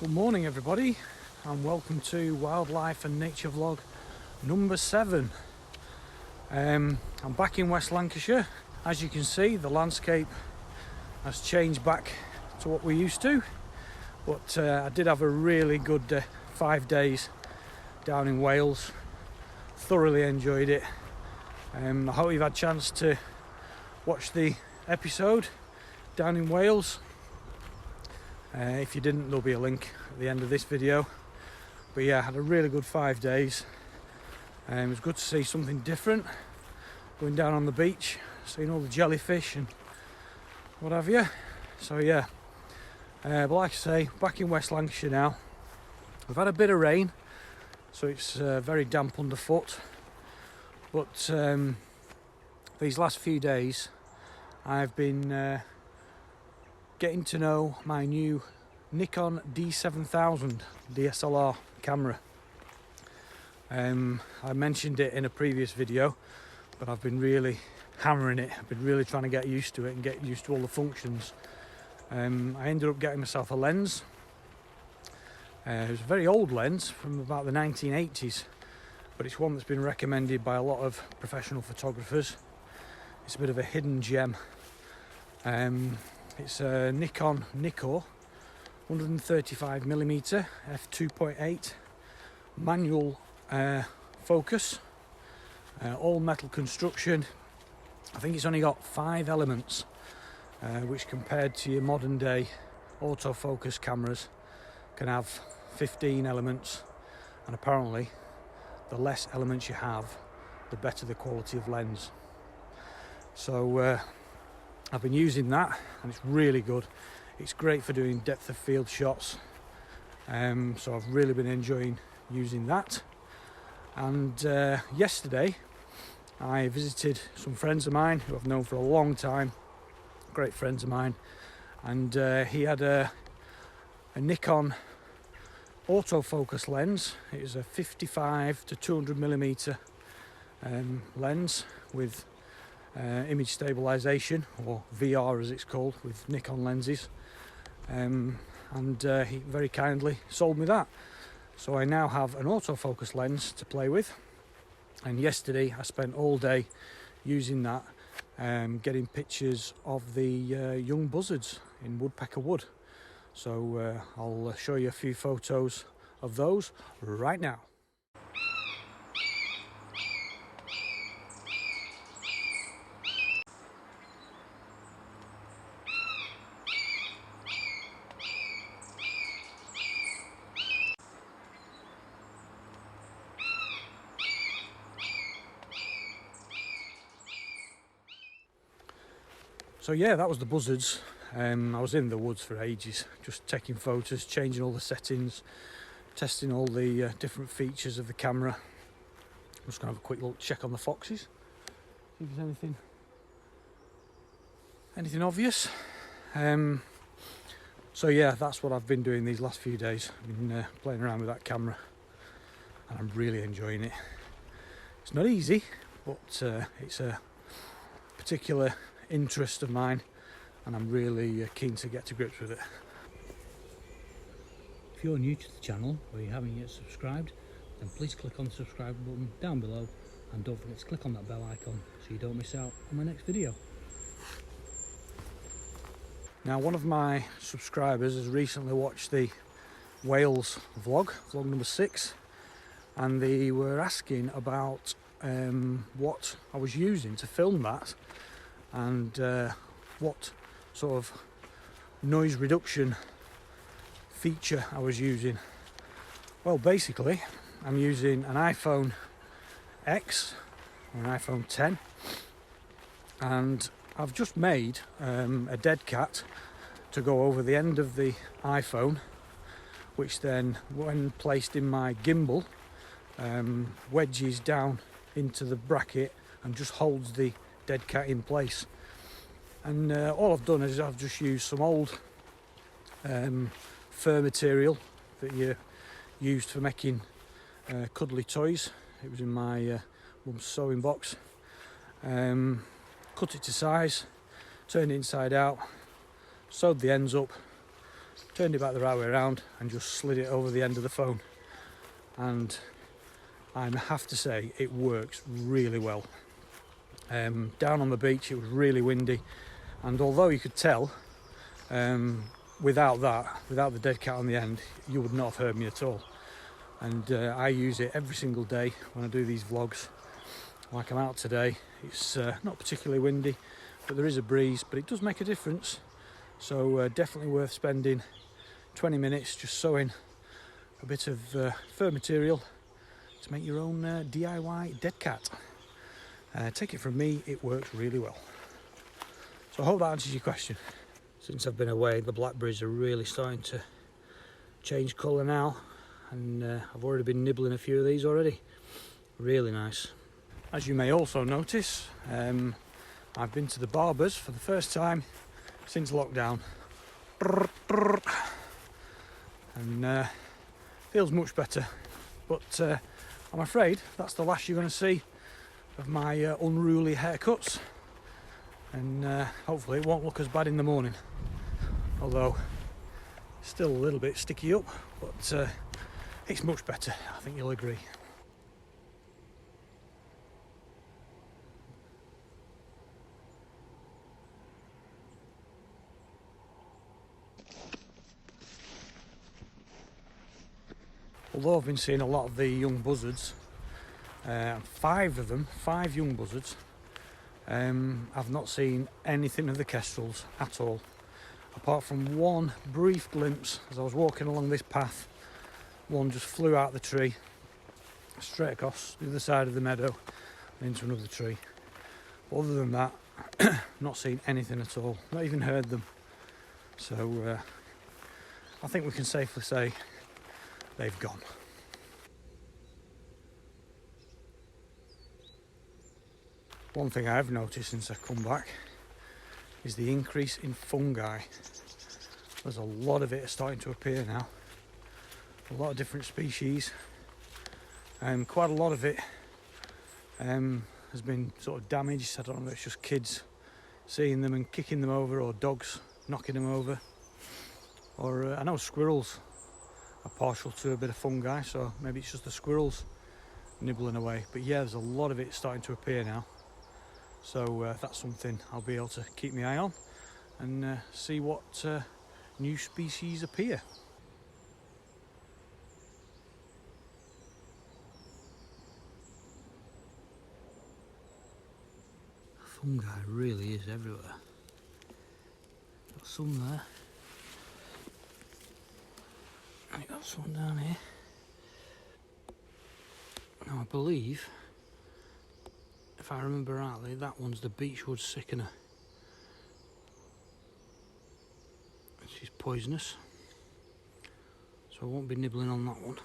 Good morning everybody, and welcome to Wildlife and Nature Vlog number 7. I'm back in West Lancashire. As you can see, the landscape has changed back to what we used to, but I did have a really good 5 days down in Wales. Thoroughly enjoyed it. I hope you've had a chance to watch the episode down in Wales. If you didn't, there'll be a link at the end of this video. But yeah, I had a really good 5 days. It was good to see something different, going down on the beach, seeing all the jellyfish and what have you. So yeah, but like I say, back in West Lancashire now. We've had a bit of rain, so it's very damp underfoot. But these last few days I've been getting to know my new Nikon D7000 DSLR camera. I mentioned it in a previous video, but I've been really hammering it. I've been really trying to get used to it and get used to all the functions. I ended up getting myself a lens. It was a very old lens from about the 1980s, but it's one that's been recommended by a lot of professional photographers. It's a bit of a hidden gem. It's a Nikon 135mm f2.8 manual focus, all metal construction. I think it's only got 5 elements, which compared to your modern day autofocus cameras can have 15 elements, and apparently the less elements you have, the better the quality of lens. So I've been using that and it's really good. It's great for doing depth of field shots, so I've really been enjoying using that. And yesterday I visited some friends of mine who I've known for a long time, great friends of mine, and he had a Nikon autofocus lens. It was a 55 to 200mm lens with image stabilization, or VR as it's called, with Nikon lenses, and he very kindly sold me that. So I now have an autofocus lens to play with, and yesterday I spent all day using that, getting pictures of the young buzzards in Woodpecker Wood. So I'll show you a few photos of those right now. So yeah, that was the buzzards. I was in the woods for ages, just taking photos, changing all the settings, testing all the different features of the camera. I'm just going to have a quick look, check on the foxes, see if there's anything obvious. So yeah, that's what I've been doing these last few days. I've been playing around with that camera, and I'm really enjoying it. It's not easy, but it's a particular interest of mine, and I'm really keen to get to grips with it. If you're new to the channel or you haven't yet subscribed, then please click on the subscribe button down below, and don't forget to click on that bell icon so you don't miss out on my next video. Now, one of my subscribers has recently watched the Wales vlog number 6, and they were asking about what I was using to film that, and what sort of noise reduction feature I was using. Well, basically I'm using an iPhone X or an iPhone 10, and I've just made a dead cat to go over the end of the iPhone, which then, when placed in my gimbal, wedges down into the bracket and just holds the dead cat in place. And all I've done is I've just used some old fur material that you used for making cuddly toys. It was in my mum's sewing box. Cut it to size, turned it inside out, sewed the ends up, turned it back the right way around and just slid it over the end of the phone. And I have to say, it works really well. Down on the beach, it was really windy, and although you could tell, without the dead cat on the end, you would not have heard me at all. And I use it every single day when I do these vlogs. Like I'm out today, it's not particularly windy, but there is a breeze, but it does make a difference. So definitely worth spending 20 minutes just sewing a bit of fur material to make your own DIY dead cat. Take it from me, it works really well. So I hope that answers your question. Since I've been away, the blackberries are really starting to change colour now, and I've already been nibbling a few of these already. Really nice. As you may also notice, I've been to the barbers for the first time since lockdown, and feels much better, but I'm afraid that's the last you're going to see of my unruly haircuts, and hopefully it won't look as bad in the morning, although still a little bit sticky up, but it's much better, I think you'll agree. Although I've been seeing a lot of the young buzzards, 5 young buzzards, I've not seen anything of the kestrels at all, apart from one brief glimpse as I was walking along this path. One just flew out the tree, straight across the other side of the meadow and into another tree. But other than that, not seen anything at all, not even heard them. So I think we can safely say they've gone. One thing I have noticed since I've come back is the increase in fungi. There's a lot of it starting to appear now. A lot of different species, and quite a lot of it has been sort of damaged. I don't know if it's just kids seeing them and kicking them over, or dogs knocking them over, or I know squirrels are partial to a bit of fungi, so maybe it's just the squirrels nibbling away. But yeah, there's a lot of it starting to appear now. So that's something I'll be able to keep my eye on and see what new species appear. Fungi really is everywhere. Got some there. I got some down here. Now I believe, if I remember rightly, that one's the beechwood sickener. She's poisonous, so I won't be nibbling on that one.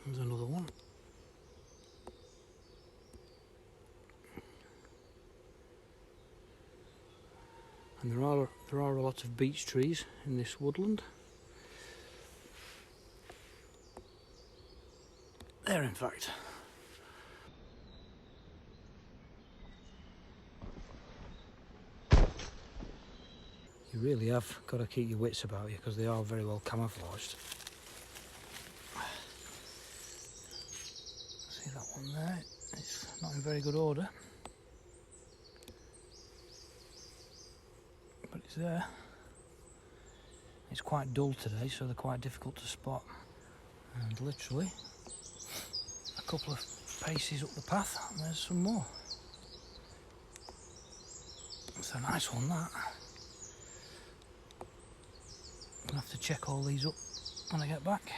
There's another one. And there are a lot of beech trees in this woodland. There, in fact. You really have got to keep your wits about you, because they are very well camouflaged. See that one there? It's not in very good order, but it's there. It's quite dull today, so they're quite difficult to spot. And literally a couple of paces up the path, and there's some more. It's a nice one, that. I'll have to check all these up when I get back.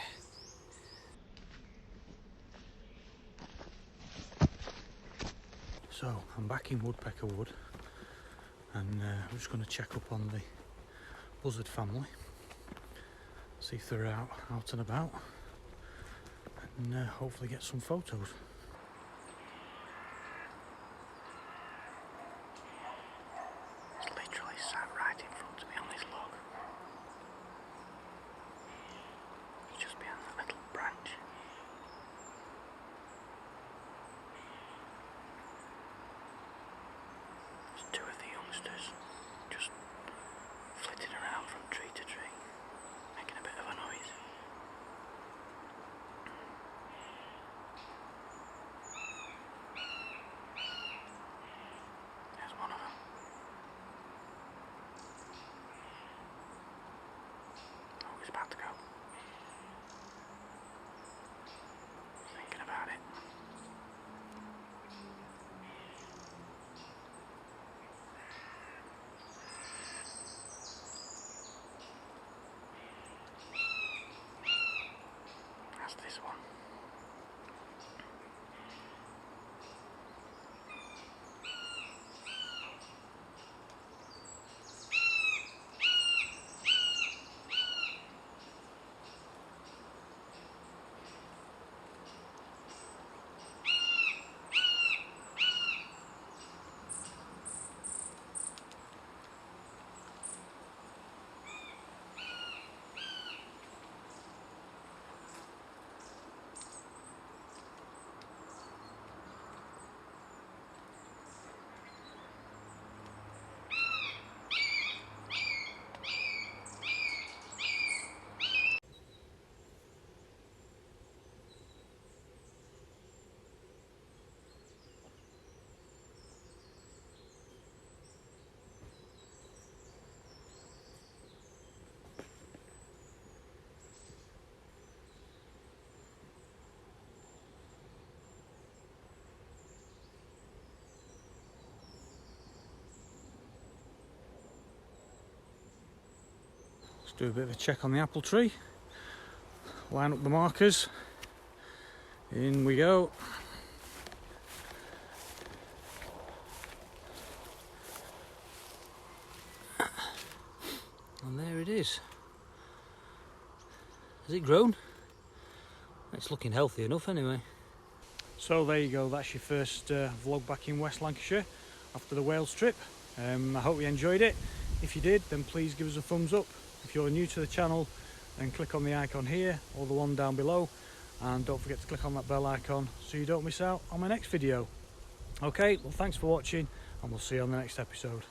So I'm back in Woodpecker Wood, and I'm just going to check up on the buzzard family, see if they're out and about, and hopefully get some photos. It's literally sat right in front of me on this log. It's just behind that little branch. There's 2 of the youngsters just flitting around Let's do a bit of a check on the apple tree. Line up the markers. In we go. And there it is. Has it grown? It's looking healthy enough anyway. So there you go, that's your first vlog back in West Lancashire after the Wales trip. I hope you enjoyed it. If you did, then please give us a thumbs up. If you're new to the channel, then click on the icon here or the one down below, and don't forget to click on that bell icon so you don't miss out on my next video. Okay, well thanks for watching, and we'll see you on the next episode.